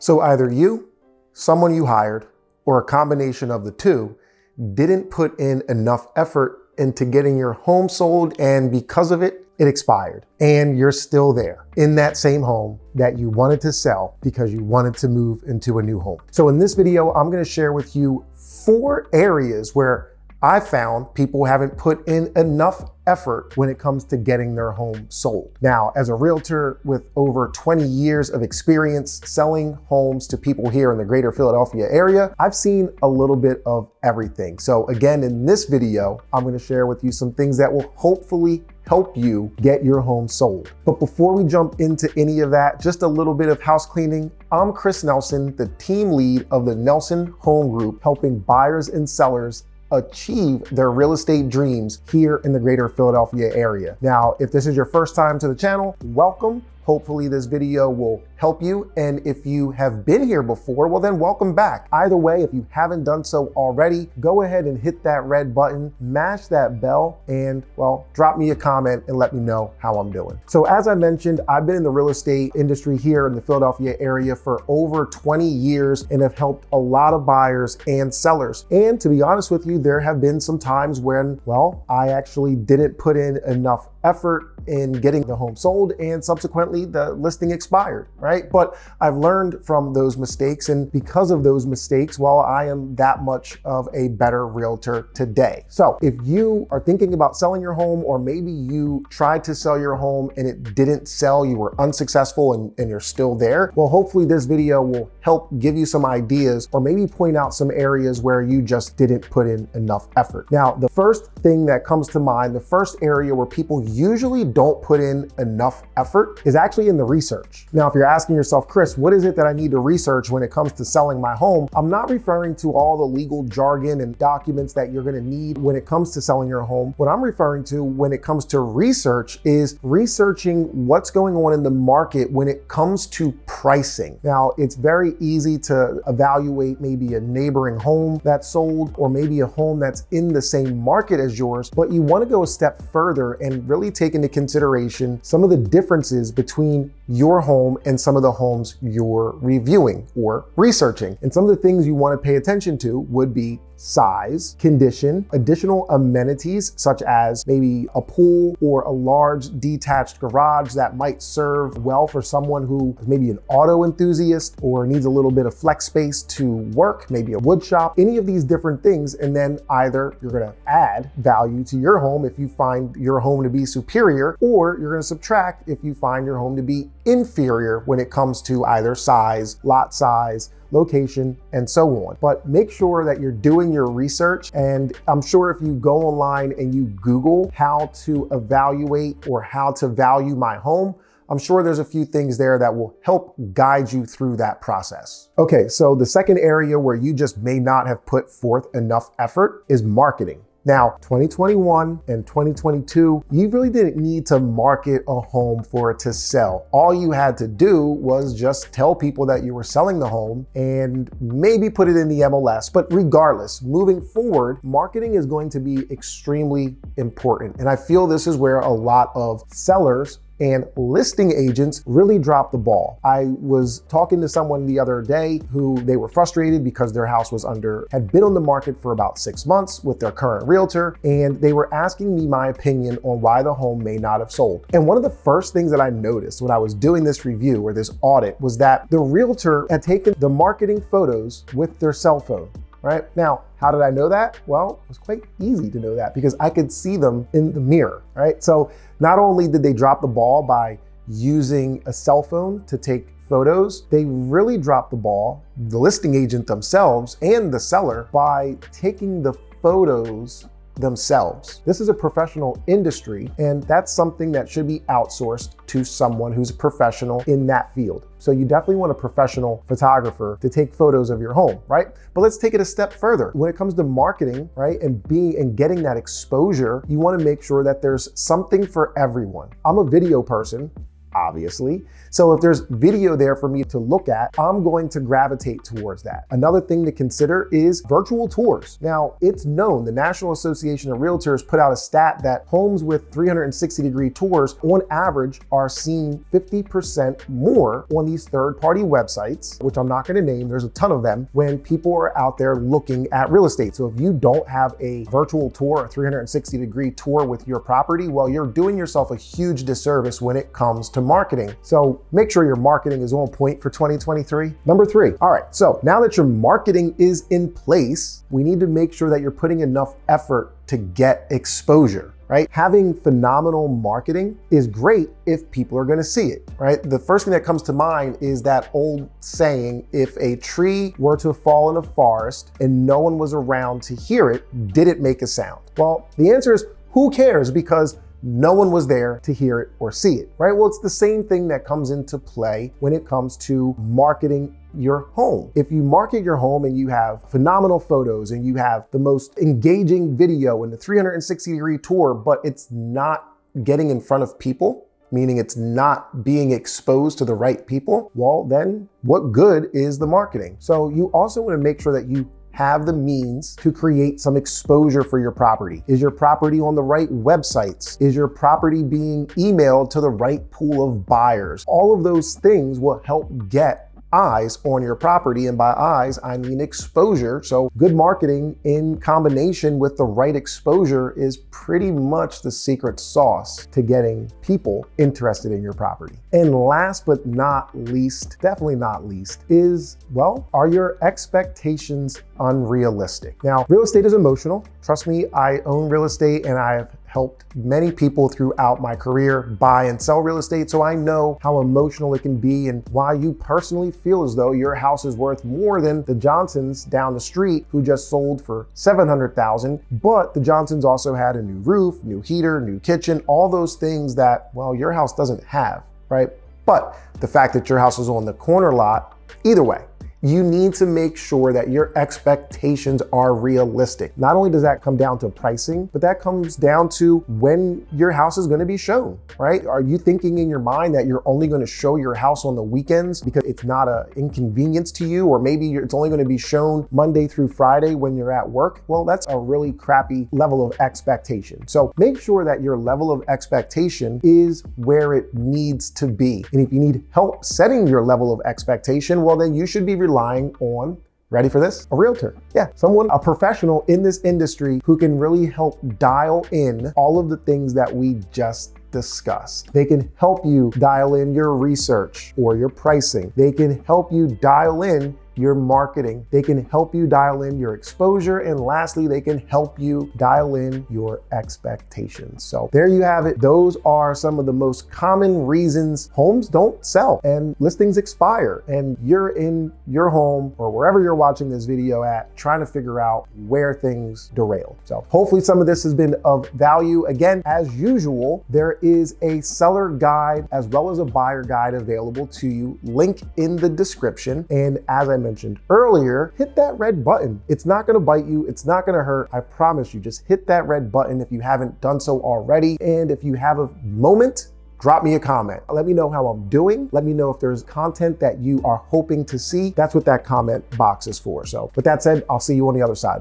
So either you, someone you hired, or a combination of the two didn't put in enough effort into getting your home sold, and because of it, it expired. And you're still there in that same home that you wanted to sell because you wanted to move into a new home. So in this video, I'm gonna share with you 4 areas where I found people haven't put in enough effort when it comes to getting their home sold. Now, as a realtor with over 20 years of experience selling homes to people here in the greater Philadelphia area, I've seen a little bit of everything. So again, in this video, I'm gonna share with you some things that will hopefully help you get your home sold. But before we jump into any of that, just a little bit of house cleaning. I'm Chris Nelson, the team lead of the Nelson Home Group, helping buyers and sellers achieve their real estate dreams here in the greater Philadelphia area. Now, if this is your first time to the channel, welcome. Hopefully this video will help you. And if you have been here before, well then welcome back. Either way, if you haven't done so already, go ahead and hit that red button, mash that bell, and well, drop me a comment and let me know how I'm doing. So as I mentioned, I've been in the real estate industry here in the Philadelphia area for over 20 years and have helped a lot of buyers and sellers. And to be honest with you, there have been some times when, well, I actually didn't put in enough effort in getting the home sold and subsequently the listing expired, right? But I've learned from those mistakes, and because of those mistakes, well, I am that much of a better realtor today. So if you are thinking about selling your home, or maybe you tried to sell your home and it didn't sell, you were unsuccessful and you're still there, well, hopefully this video will help give you some ideas or maybe point out some areas where you just didn't put in enough effort. Now, the first thing that comes to mind, the first area where people usually don't put in enough effort is actually in the research. Now, if you're asking yourself, Chris, what is it that I need to research when it comes to selling my home? I'm not referring to all the legal jargon and documents that you're gonna need when it comes to selling your home. What I'm referring to when it comes to research is researching what's going on in the market when it comes to pricing. Now, it's very easy to evaluate maybe a neighboring home that's sold or maybe a home that's in the same market as yours, but you wanna go a step further and really take into consideration some of the differences between your home and some of the homes you're reviewing or researching. And some of the things you want to pay attention to would be size, condition, additional amenities such as maybe a pool or a large detached garage that might serve well for someone who is maybe an auto enthusiast or needs a little bit of flex space to work, maybe a wood shop, any of these different things. And then either you're going to add value to your home if you find your home to be superior, or you're going to subtract if you find your home to be inferior when it comes to either size, lot size, location, and so on. But make sure that you're doing your research. And I'm sure if you go online and you Google how to evaluate or how to value my home, I'm sure there's a few things there that will help guide you through that process. Okay, so the second area where you just may not have put forth enough effort is marketing. Now, 2021 and 2022, you really didn't need to market a home for it to sell. All you had to do was just tell people that you were selling the home and maybe put it in the MLS. But regardless, moving forward, marketing is going to be extremely important. And I feel this is where a lot of sellers and listing agents really dropped the ball. I was talking to someone the other day who they were frustrated because their house had been on the market for about 6 months with their current realtor, and they were asking me my opinion on why the home may not have sold. And one of the first things that I noticed when I was doing this review or this audit was that the realtor had taken the marketing photos with their cell phone. Right? Now, how did I know that? Well, it was quite easy to know that because I could see them in the mirror, right? So not only did they drop the ball by using a cell phone to take photos, they really dropped the ball, the listing agent themselves and the seller, by taking the photos themselves. This is a professional industry, and that's something that should be outsourced to someone who's a professional in that field. So you definitely want a professional photographer to take photos of your home, right? But let's take it a step further. When it comes to marketing, right, and getting that exposure, you want to make sure that there's something for everyone. I'm a video person, obviously. So if there's video there for me to look at, I'm going to gravitate towards that. Another thing to consider is virtual tours. Now, it's known, the National Association of Realtors put out a stat that homes with 360-degree tours on average are seen 50% more on these third-party websites, which I'm not going to name, there's a ton of them, when people are out there looking at real estate. So if you don't have a virtual tour, a 360-degree tour with your property, well, you're doing yourself a huge disservice when it comes to marketing. So make sure your marketing is on point for 2023. Number 3, all right, so now that your marketing is in place, we need to make sure that you're putting enough effort to get exposure, right? Having phenomenal marketing is great if people are gonna see it, right? The first thing that comes to mind is that old saying, if a tree were to fall in a forest and no one was around to hear it, did it make a sound? Well, the answer is, who cares? Because no one was there to hear it or see it, right? Well, it's the same thing that comes into play when it comes to marketing your home. If you market your home and you have phenomenal photos and you have the most engaging video and the 360-degree tour, but it's not getting in front of people, meaning it's not being exposed to the right people, well, then what good is the marketing? So you also want to make sure that you have the means to create some exposure for your property. Is your property on the right websites? Is your property being emailed to the right pool of buyers? All of those things will help get eyes on your property, and by eyes, I mean exposure. So good marketing in combination with the right exposure is pretty much the secret sauce to getting people interested in your property. And last but not least, definitely not least, is, well, are your expectations unrealistic? Now, real estate is emotional. Trust me, I own real estate and I've helped many people throughout my career buy and sell real estate, so I know how emotional it can be and why you personally feel as though your house is worth more than the Johnsons down the street who just sold for $700,000, but the Johnsons also had a new roof, new heater, new kitchen, all those things that, well, your house doesn't have, right? But the fact that your house is on the corner lot, either way, you need to make sure that your expectations are realistic. Not only does that come down to pricing, but that comes down to when your house is going to be shown, right? Are you thinking in your mind that you're only going to show your house on the weekends because it's not an inconvenience to you, or maybe it's only going to be shown Monday through Friday when you're at work? Well, that's a really crappy level of expectation. So make sure that your level of expectation is where it needs to be. And if you need help setting your level of expectation, well, then you should be relying on, ready for this? A realtor. Yeah, someone, a professional in this industry who can really help dial in all of the things that we just discussed. They can help you dial in your research or your pricing. They can help you dial in your marketing. They can help you dial in your exposure. And lastly, they can help you dial in your expectations. So there you have it. Those are some of the most common reasons homes don't sell and listings expire. And you're in your home or wherever you're watching this video at, trying to figure out where things derail. So hopefully some of this has been of value. Again, as usual, there is a seller guide as well as a buyer guide available to you. Link in the description. And as I mentioned earlier, hit that red button. It's not gonna bite you, it's not gonna hurt, I promise you. Just hit that red button if you haven't done so already. And if you have a moment, drop me a comment. Let me know how I'm doing. Let me know if there's content that you are hoping to see. That's what that comment box is for. So with that said, I'll see you on the other side.